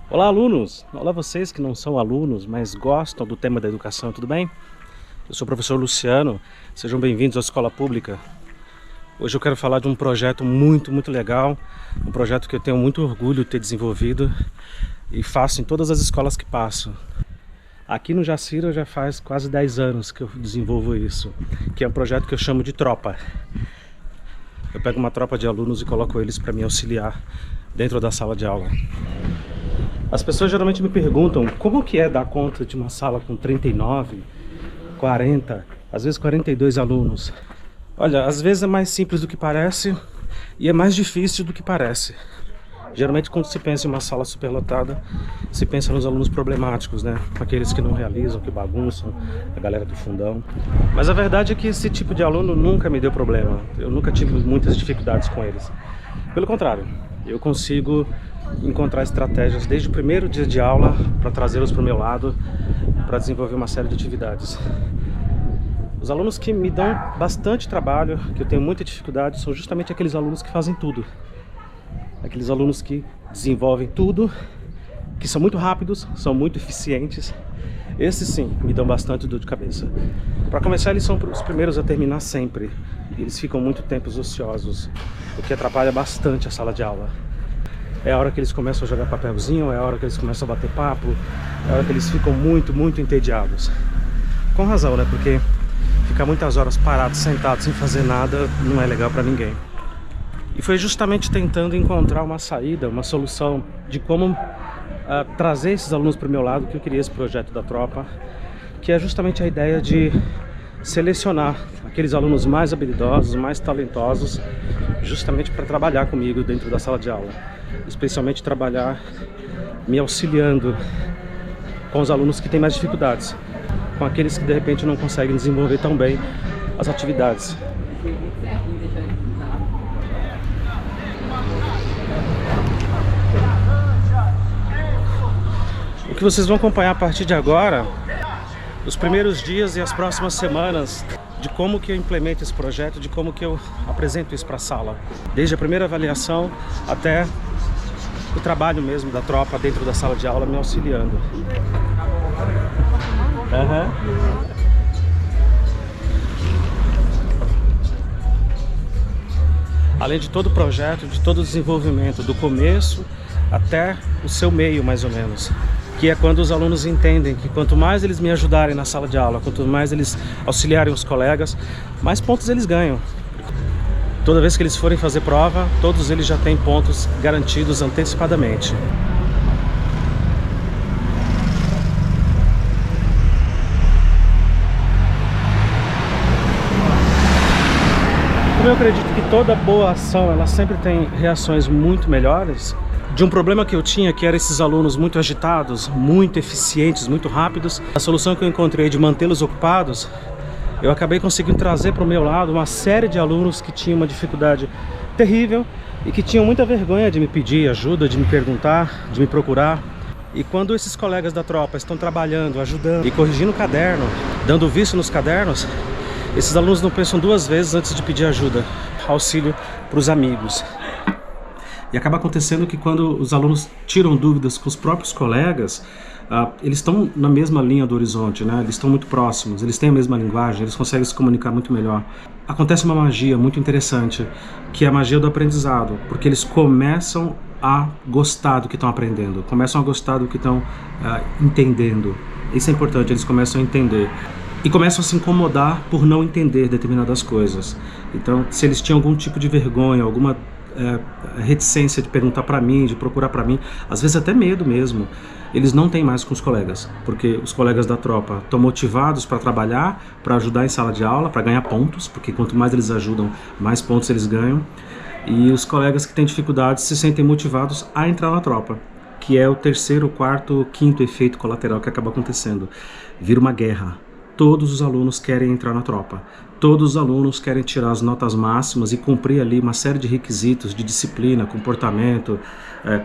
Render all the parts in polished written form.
Olá, alunos! Olá, vocês que não são alunos, mas gostam do tema da educação, tudo bem? Eu sou o professor Luciano, sejam bem-vindos à Escola Pública. Hoje eu quero falar de um projeto muito legal, um projeto que eu tenho muito orgulho de ter desenvolvido e faço em todas as escolas que passo. Aqui no Jacira já faz quase 10 anos que eu desenvolvo isso, que é um projeto que eu chamo de tropa. Eu pego uma tropa de alunos e coloco eles para me auxiliar dentro da sala de aula. As pessoas geralmente me perguntam como que é dar conta de uma sala com 39, 40, às vezes 42 alunos. Olha, às vezes é mais simples do que parece e é mais difícil do que parece. Geralmente quando se pensa em uma sala superlotada, se pensa nos alunos problemáticos, né? Aqueles que não realizam, que bagunçam, a galera do fundão. Mas a verdade é que esse tipo de aluno nunca me deu problema. Eu nunca tive muitas dificuldades com eles. Pelo contrário, eu consigo encontrar estratégias desde o primeiro dia de aula para trazê-los para o meu lado, para desenvolver uma série de atividades. Os alunos que me dão bastante trabalho, que eu tenho muita dificuldade, são justamente aqueles alunos que fazem tudo. Aqueles alunos que desenvolvem tudo, que são muito rápidos, são muito eficientes. Esses sim, me dão bastante dor de cabeça. Para começar, eles são os primeiros a terminar sempre. Eles ficam muito tempo ociosos, o que atrapalha bastante a sala de aula. É a hora que eles começam a jogar papelzinho, é a hora que eles começam a bater papo, é a hora que eles ficam muito entediados. Com razão, né? Porque ficar muitas horas parados, sentados, sem fazer nada, não é legal para ninguém. E foi justamente tentando encontrar uma saída, uma solução de como trazer esses alunos para o meu lado que eu queria esse projeto da tropa, que é justamente a ideia de selecionar aqueles alunos mais habilidosos, mais talentosos, justamente para trabalhar comigo dentro da sala de aula. Especialmente trabalhar me auxiliando com os alunos que têm mais dificuldades, com aqueles que de repente não conseguem desenvolver tão bem as atividades. O que vocês vão acompanhar a partir de agora, os primeiros dias e as próximas semanas, de como que eu implemento esse projeto, de como que eu apresento isso para a sala. Desde a primeira avaliação até o trabalho mesmo da tropa dentro da sala de aula me auxiliando. Além de todo o projeto, de todo o desenvolvimento, do começo até o seu meio, mais ou menos. Que é quando os alunos entendem que quanto mais eles me ajudarem na sala de aula, quanto mais eles auxiliarem os colegas, mais pontos eles ganham. Toda vez que eles forem fazer prova, todos eles já têm pontos garantidos antecipadamente. Como eu acredito que toda boa ação, ela sempre tem reações muito melhores, de um problema que eu tinha, que era esses alunos muito agitados, muito eficientes, muito rápidos, a solução que eu encontrei de mantê-los ocupados, eu acabei conseguindo trazer para o meu lado uma série de alunos que tinham uma dificuldade terrível e que tinham muita vergonha de me pedir ajuda, de me perguntar, de me procurar. E quando esses colegas da tropa estão trabalhando, ajudando e corrigindo o caderno, dando vício nos cadernos, esses alunos não pensam duas vezes antes de pedir ajuda, auxílio para os amigos. E acaba acontecendo que quando os alunos tiram dúvidas com os próprios colegas, eles estão na mesma linha do horizonte, né? Eles estão muito próximos, eles têm a mesma linguagem, eles conseguem se comunicar muito melhor. Acontece uma magia muito interessante, que é a magia do aprendizado, porque eles começam a gostar do que estão aprendendo, começam a gostar do que estão entendendo. Isso é importante, eles começam a entender. E começam a se incomodar por não entender determinadas coisas. Então, se eles tinham algum tipo de vergonha, alguma reticência de perguntar para mim, de procurar para mim, às vezes até medo mesmo, eles não têm mais com os colegas, porque os colegas da tropa estão motivados para trabalhar, para ajudar em sala de aula, para ganhar pontos, porque quanto mais eles ajudam, mais pontos eles ganham. E os colegas que têm dificuldades se sentem motivados a entrar na tropa, que é o terceiro, quarto, quinto efeito colateral que acaba acontecendo. Vira uma guerra. Todos os alunos querem entrar na tropa. Todos os alunos querem tirar as notas máximas e cumprir ali uma série de requisitos de disciplina, comportamento,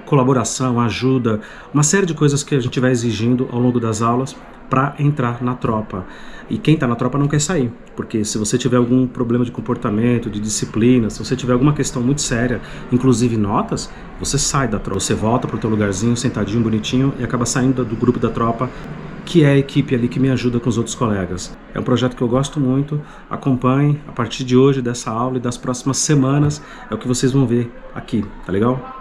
colaboração, ajuda, uma série de coisas que a gente vai exigindo ao longo das aulas para entrar na tropa. E quem está na tropa não quer sair, porque se você tiver algum problema de comportamento, de disciplina, se você tiver alguma questão muito séria, inclusive notas, você sai da tropa, você volta para o teu lugarzinho, sentadinho, bonitinho, e acaba saindo do grupo da tropa, que é a equipe ali que me ajuda com os outros colegas. É um projeto que eu gosto muito, acompanhe a partir de hoje, dessa aula e das próximas semanas, é o que vocês vão ver aqui, tá legal?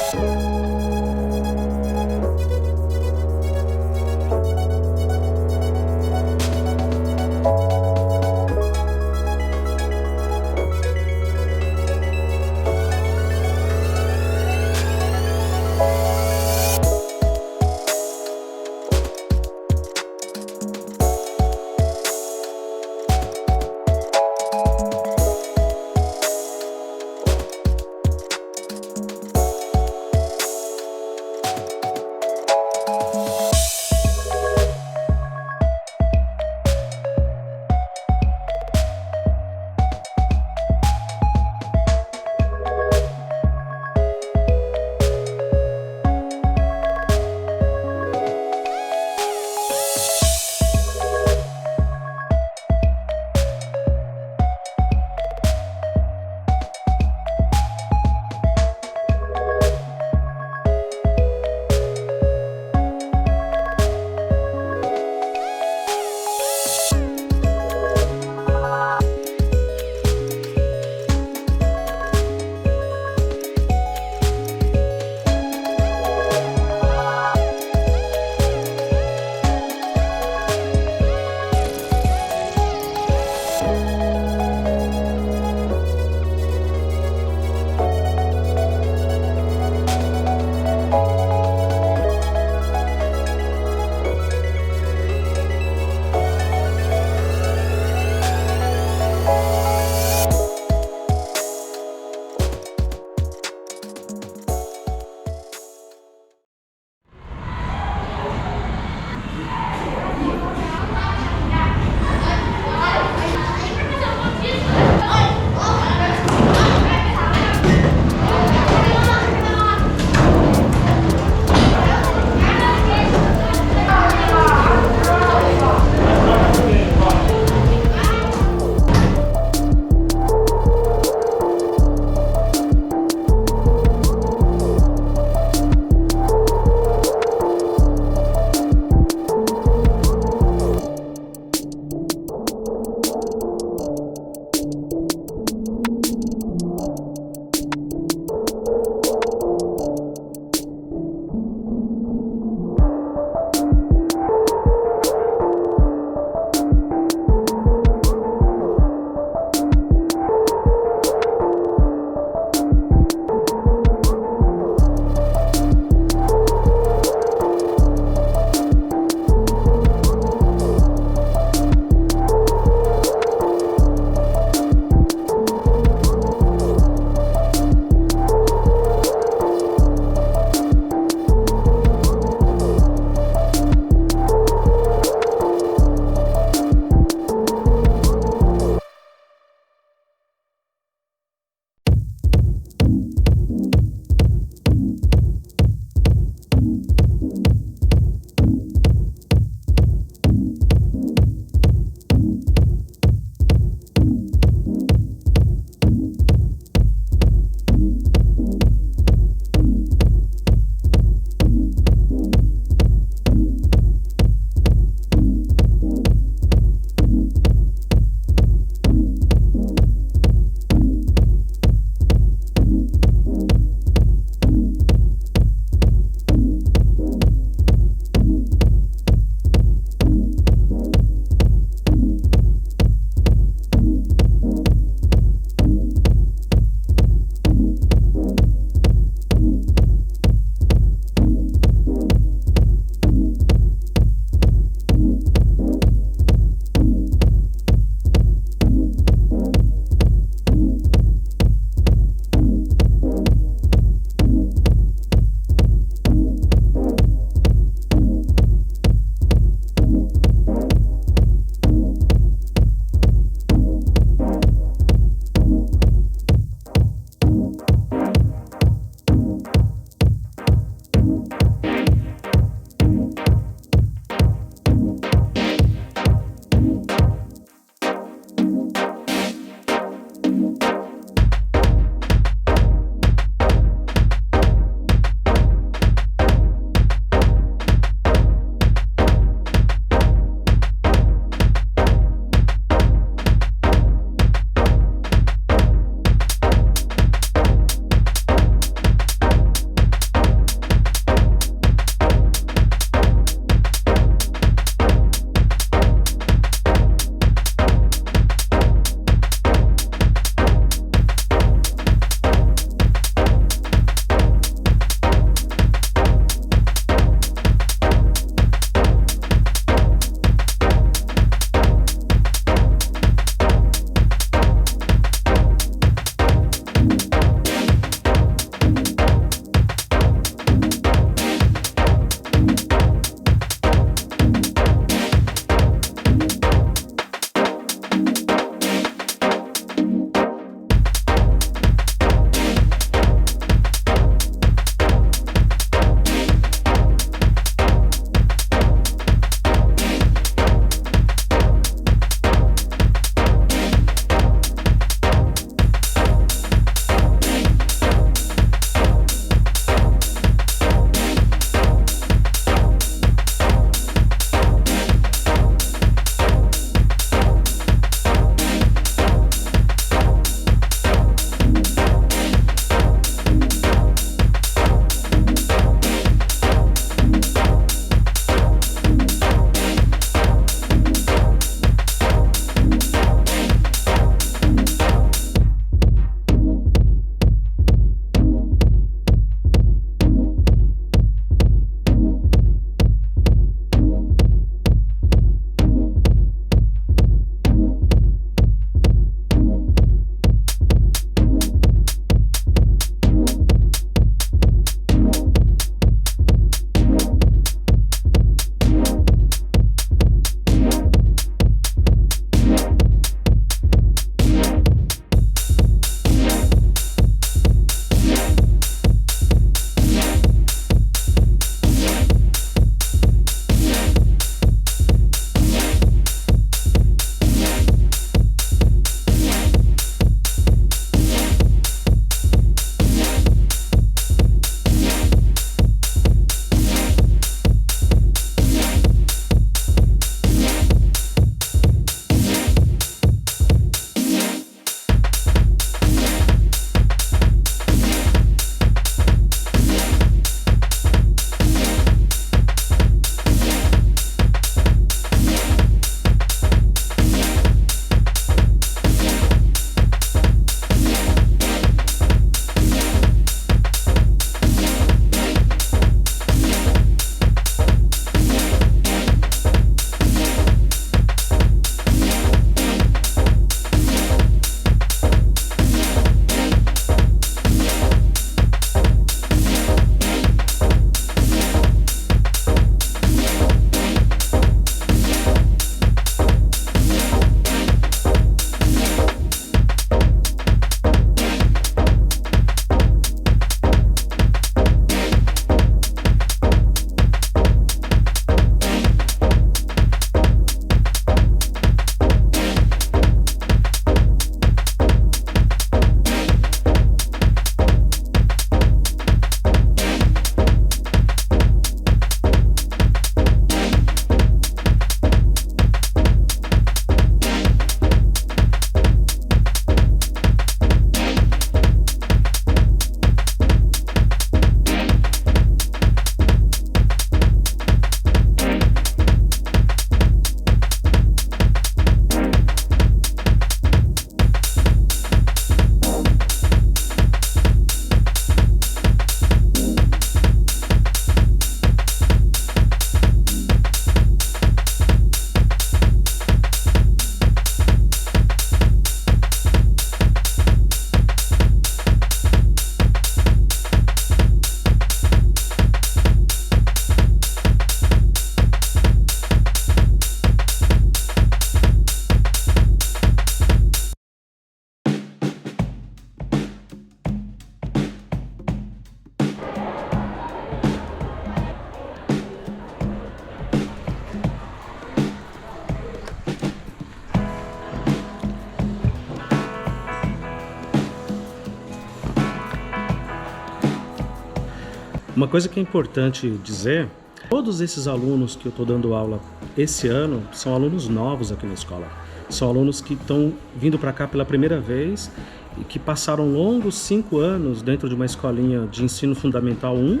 Uma coisa que é importante dizer, todos esses alunos que eu estou dando aula esse ano são alunos novos aqui na escola. São alunos que estão vindo para cá pela primeira vez e que passaram longos 5 anos dentro de uma escolinha de ensino fundamental 1,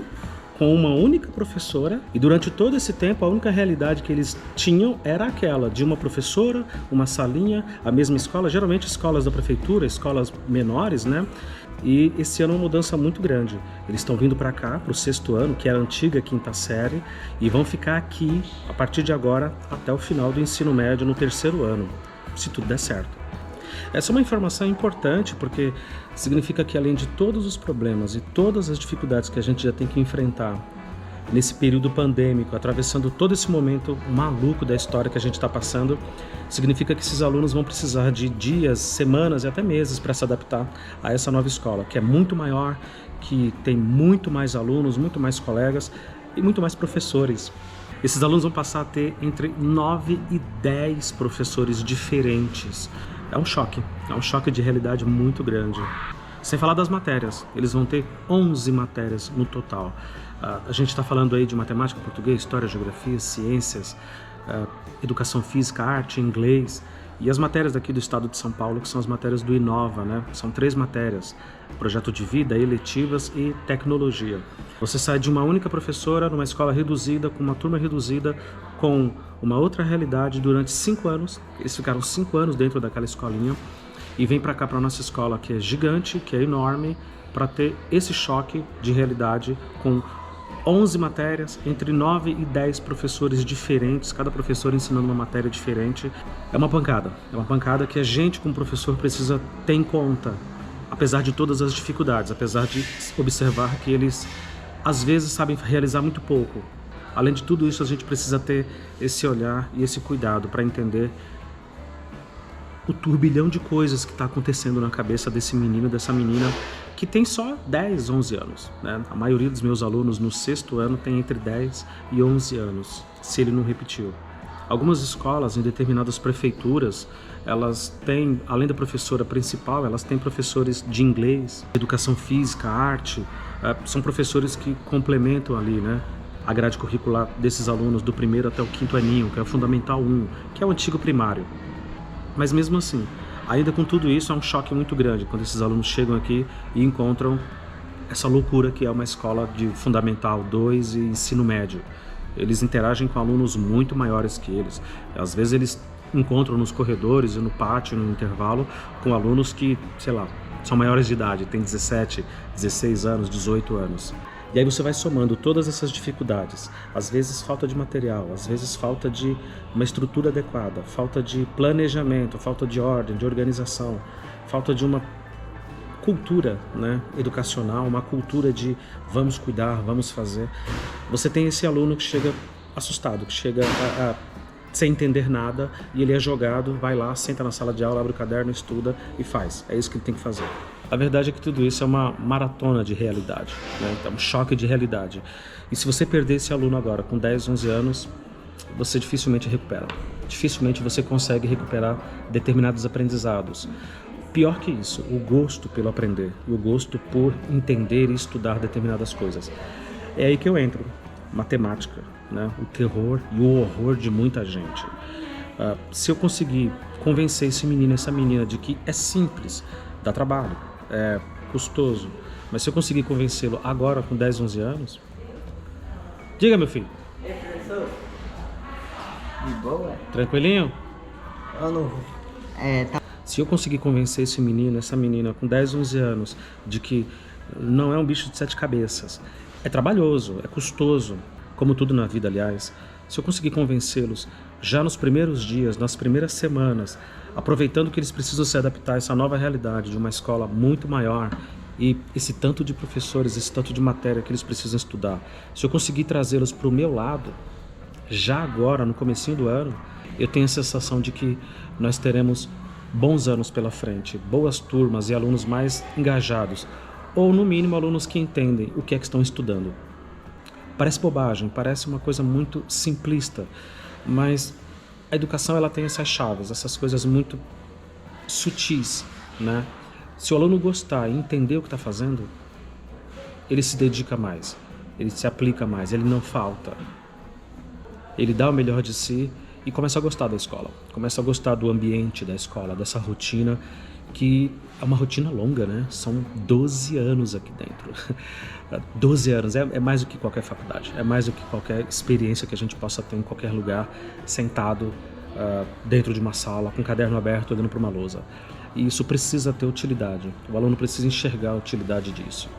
com uma única professora, e durante todo esse tempo a única realidade que eles tinham era aquela de uma professora, uma salinha, a mesma escola, geralmente escolas da prefeitura, escolas menores, né? E esse ano é uma mudança muito grande. Eles estão vindo para cá, para o 6º ano, que é a antiga 5ª série, e vão ficar aqui a partir de agora até o final do ensino médio no 3º ano, se tudo der certo. Essa é uma informação importante porque significa que, além de todos os problemas e todas as dificuldades que a gente já tem que enfrentar nesse período pandêmico, atravessando todo esse momento maluco da história que a gente está passando, significa que esses alunos vão precisar de dias, semanas e até meses para se adaptar a essa nova escola, que é muito maior, que tem muito mais alunos, muito mais colegas e muito mais professores. Esses alunos vão passar a ter entre 9 e 10 professores diferentes. É um choque de realidade muito grande. Sem falar das matérias, eles vão ter 11 matérias no total. A gente está falando aí de matemática, português, história, geografia, ciências, educação física, arte, inglês. E as matérias daqui do estado de São Paulo, que são as matérias do Inova, né? São 3 matérias: projeto de vida, eletivas e tecnologia. Você sai de uma única professora numa escola reduzida, com uma turma reduzida, com uma outra realidade durante 5 anos. Eles ficaram 5 anos dentro daquela escolinha e vem para cá, para nossa escola, que é gigante, que é enorme, para ter esse choque de realidade com 11 matérias, entre 9 e 10 professores diferentes, cada professor ensinando uma matéria diferente. É uma pancada que a gente como professor precisa ter em conta, apesar de todas as dificuldades, apesar de observar que eles às vezes sabem realizar muito pouco. Além de tudo isso, a gente precisa ter esse olhar e esse cuidado para entender o turbilhão de coisas que está acontecendo na cabeça desse menino, dessa menina, que tem só 10, 11 anos, né? A maioria dos meus alunos no 6º ano tem entre 10 e 11 anos, se ele não repetiu. Algumas escolas, em determinadas prefeituras, elas têm, além da professora principal, elas têm professores de inglês, educação física, arte, são professores que complementam ali, né, a grade curricular desses alunos do 1º até o 5º aninho, que é o Fundamental 1, que é o antigo primário. Mas mesmo assim, ainda com tudo isso, é um choque muito grande quando esses alunos chegam aqui e encontram essa loucura que é uma escola de Fundamental 2 e ensino médio. Eles interagem com alunos muito maiores que eles. Às vezes eles encontram nos corredores e no pátio, no intervalo, com alunos que, sei lá, são maiores de idade, têm 17, 16 anos, 18 anos. E aí você vai somando todas essas dificuldades, às vezes falta de material, às vezes falta de uma estrutura adequada, falta de planejamento, falta de ordem, de organização, falta de uma cultura, né, educacional, uma cultura de vamos cuidar, vamos fazer. Você tem esse aluno que chega assustado, que chega sem entender nada, e ele é jogado, vai lá, senta na sala de aula, abre o caderno, estuda e faz. É isso que ele tem que fazer. A verdade é que tudo isso é uma maratona de realidade, né? É um choque de realidade. E se você perder esse aluno agora com 10, 11 anos, você dificilmente recupera. Dificilmente você consegue recuperar determinados aprendizados. Pior que isso, o gosto pelo aprender, o gosto por entender e estudar determinadas coisas. É aí que eu entro. Matemática, né? O terror e o horror de muita gente. Se eu conseguir convencer esse menino, essa menina de que é simples, dá trabalho, é custoso, mas se eu conseguir convencê-lo agora com 10, 11 anos... Diga, meu filho. Ei, professor. De boa? Tranquilinho? Eu não vou. Se eu conseguir convencer esse menino, essa menina com 10, 11 anos de que não é um bicho de 7 cabeças, é trabalhoso, é custoso, como tudo na vida, aliás. Se eu conseguir convencê-los já nos primeiros dias, nas primeiras semanas, aproveitando que eles precisam se adaptar a essa nova realidade de uma escola muito maior e esse tanto de professores, esse tanto de matéria que eles precisam estudar, se eu conseguir trazê-los para o meu lado, já agora, no comecinho do ano, eu tenho a sensação de que nós teremos bons anos pela frente, boas turmas e alunos mais engajados, ou no mínimo alunos que entendem o que é que estão estudando. Parece bobagem, parece uma coisa muito simplista, mas a educação ela tem essas chaves, essas coisas muito sutis, né? Se o aluno gostar e entender o que está fazendo, ele se dedica mais, ele se aplica mais, ele não falta. Ele dá o melhor de si e começa a gostar da escola, começa a gostar do ambiente da escola, dessa rotina, que é uma rotina longa, né? São 12 anos aqui dentro. 12 anos é mais do que qualquer faculdade, é mais do que qualquer experiência que a gente possa ter em qualquer lugar, sentado dentro de uma sala, com o caderno aberto, olhando para uma lousa. E isso precisa ter utilidade, o aluno precisa enxergar a utilidade disso.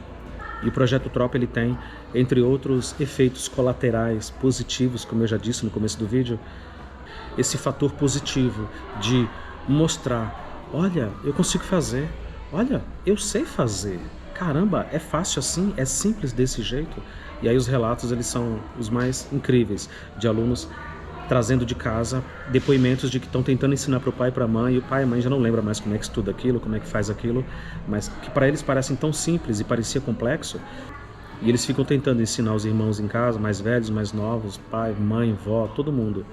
E o Projeto Tropa, ele tem, entre outros efeitos colaterais positivos, como eu já disse no começo do vídeo, esse fator positivo de mostrar, olha, eu consigo fazer, olha, eu sei fazer, caramba, é fácil assim, é simples desse jeito. E aí os relatos, eles são os mais incríveis, de alunos trazendo de casa depoimentos de que estão tentando ensinar para o pai e para a mãe, e o pai e a mãe já não lembram mais como é que estuda aquilo, como é que faz aquilo, mas que para eles parecem tão simples e parecia complexo, e eles ficam tentando ensinar os irmãos em casa, mais velhos, mais novos, pai, mãe, vó, todo mundo.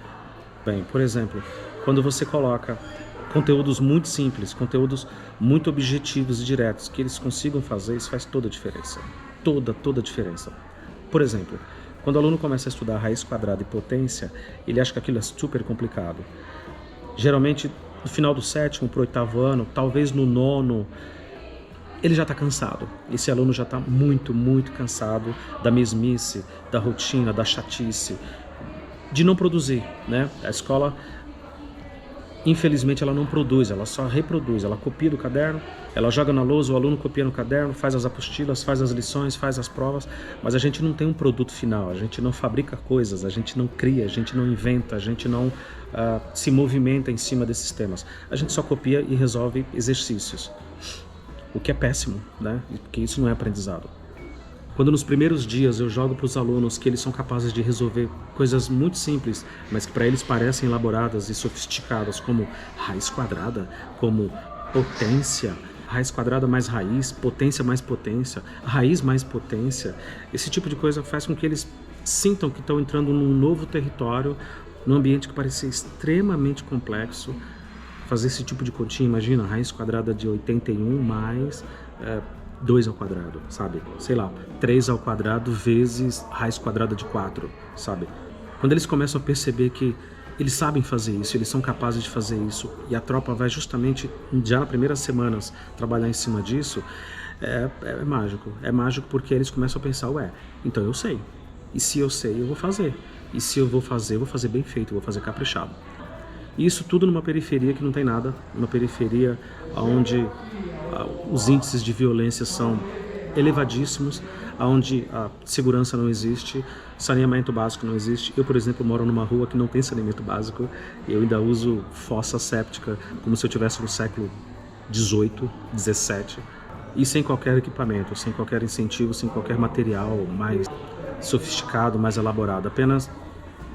Bem, por exemplo, quando você coloca conteúdos muito simples, conteúdos muito objetivos e diretos, que eles consigam fazer, isso faz toda a diferença. Toda a diferença. Por exemplo, quando o aluno começa a estudar raiz quadrada e potência, ele acha que aquilo é super complicado. Geralmente, no final do 7º para o 8º ano, talvez no 9º, ele já está cansado. Esse aluno já está muito cansado da mesmice, da rotina, da chatice, de não produzir, né? A escola, infelizmente, ela não produz, ela só reproduz, ela copia do caderno, ela joga na lousa, o aluno copia no caderno, faz as apostilas, faz as lições, faz as provas, mas a gente não tem um produto final, a gente não fabrica coisas, a gente não cria, a gente não inventa, a gente não se movimenta em cima desses temas. A gente só copia e resolve exercícios, o que é péssimo, né? Porque isso não é aprendizado. Quando nos primeiros dias eu jogo para os alunos que eles são capazes de resolver coisas muito simples, mas que para eles parecem elaboradas e sofisticadas, como raiz quadrada, como potência, raiz quadrada mais raiz, potência mais potência, raiz mais potência, esse tipo de coisa faz com que eles sintam que estão entrando num novo território, num ambiente que parecia extremamente complexo. Fazer esse tipo de continha, imagina, raiz quadrada de 81 mais 2 ao quadrado, sabe? Sei lá, 3 ao quadrado vezes raiz quadrada de 4, sabe? Quando eles começam a perceber que eles sabem fazer isso, eles são capazes de fazer isso, e a tropa vai justamente, já nas primeiras semanas, trabalhar em cima disso, é mágico. É mágico porque eles começam a pensar, ué, então eu sei. E se eu sei, eu vou fazer. E se eu vou fazer bem feito, eu vou fazer caprichado. E isso tudo numa periferia que não tem nada, uma periferia onde os índices de violência são elevadíssimos, onde a segurança não existe, saneamento básico não existe. Eu, por exemplo, moro numa rua que não tem saneamento básico, eu ainda uso fossa séptica como se eu estivesse no século XVIII, XVII, e sem qualquer equipamento, sem qualquer incentivo, sem qualquer material mais sofisticado, mais elaborado, apenas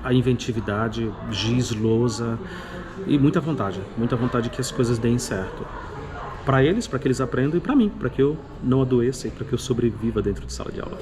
a inventividade, giz, lousa e muita vontade que as coisas deem certo. Para eles, para que eles aprendam, e para mim, para que eu não adoeça e para que eu sobreviva dentro de sala de aula.